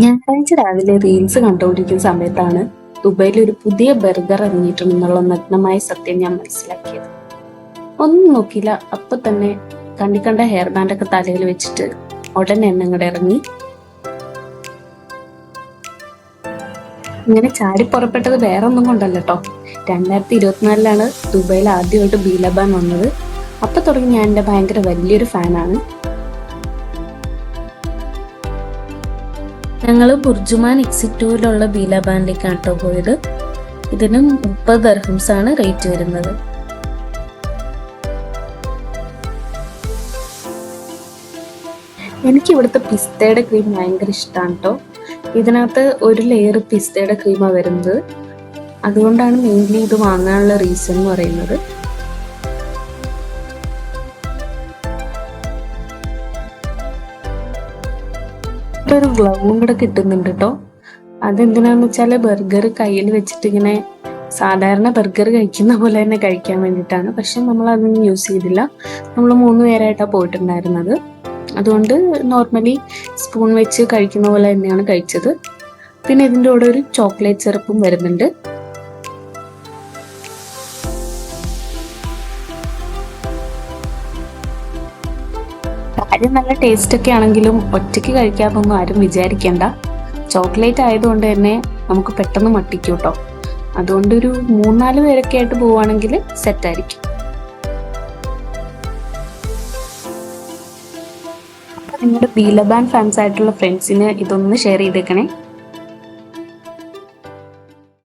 ഞായറാഴ്ച രാവിലെ റീൽസ് കണ്ടുകൊണ്ടിരിക്കുന്ന സമയത്താണ് ദുബായിൽ ഒരു പുതിയ ബർഗർ ഇറങ്ങിയിട്ടുണ്ടെന്നുള്ള നഗ്നമായ സത്യം ഞാൻ മനസ്സിലാക്കിയത്. ഒന്നും നോക്കിയില്ല, അപ്പൊ തന്നെ കണ്ട ഹെയർ ബാൻഡ് ഒക്കെ തലയിൽ വെച്ചിട്ട് ഉടനെ എന്നെ ഇങ്ങോട്ട് ഇറങ്ങി. ഇങ്ങനെ ചാടി പുറപ്പെട്ടത് വേറെ ഒന്നും കൊണ്ടല്ല കേട്ടോ. 2024 ദുബായിൽ ആദ്യമായിട്ട് ബീലബാൻ വന്നത്. അപ്പൊ തുടങ്ങി ഞാൻ എൻ്റെ ഭയങ്കര വലിയൊരു ഫാനാണ്. ഞങ്ങൾ ബുർജുമാൻ എക്സിറ്റ് 2 ബീലാബാനിലേക്കാണ് കേട്ടോ പോയത്. ഇതിന് 30 ദിർഹംസ് ആണ് റേറ്റ് വരുന്നത്. എനിക്ക് ഇവിടുത്തെ പിസ്തയുടെ ക്രീം ഭയങ്കര ഇഷ്ടമാണ് കേട്ടോ. ഇതിനകത്ത് ഒരു ലെയർ പിസ്തയുടെ ക്രീമാണ് വരുന്നത്. അതുകൊണ്ടാണ് മെയിൻലി ഇത് വാങ്ങാനുള്ള റീസൺ എന്ന് പറയുന്നത്. ഒരു ഗ്ലൗവും കൂടെ കിട്ടുന്നുണ്ട് കേട്ടോ. അതെന്തിനാന്ന് വെച്ചാൽ ബർഗർ കയ്യിൽ വെച്ചിട്ട് ഇങ്ങനെ സാധാരണ ബർഗർ കഴിക്കുന്ന പോലെ തന്നെ കഴിക്കാൻ വേണ്ടിയിട്ടാണ്. പക്ഷെ നമ്മൾ അതൊന്നും യൂസ് ചെയ്തില്ല. നമ്മൾ 3 പേരായിട്ടാണ് പോയിട്ടുണ്ടായിരുന്നത്. അതുകൊണ്ട് നോർമലി സ്പൂൺ വെച്ച് കഴിക്കുന്ന പോലെ തന്നെയാണ് കഴിച്ചത്. പിന്നെ ഇതിൻ്റെ കൂടെ ഒരു ചോക്ലേറ്റ് സിറപ്പും വരുന്നുണ്ട്. കാര്യം നല്ല ടേസ്റ്റ് ഒക്കെ ആണെങ്കിലും ഒറ്റയ്ക്ക് കഴിക്കാതൊന്നും ആരും വിചാരിക്കേണ്ട. ചോക്ലേറ്റ് ആയതുകൊണ്ട് തന്നെ നമുക്ക് പെട്ടെന്ന് മട്ടിക്കും കേട്ടോ. അതുകൊണ്ട് ഒരു 3-4 പേരൊക്കെ ആയിട്ട് പോവുകയാണെങ്കിൽ സെറ്റായിരിക്കും. നിങ്ങളുടെ ബീലബാൻ ഫാൻസ് ആയിട്ടുള്ള ഫ്രണ്ട്സിന് ഇതൊന്ന് ഷെയർ ചെയ്തേക്കണേ.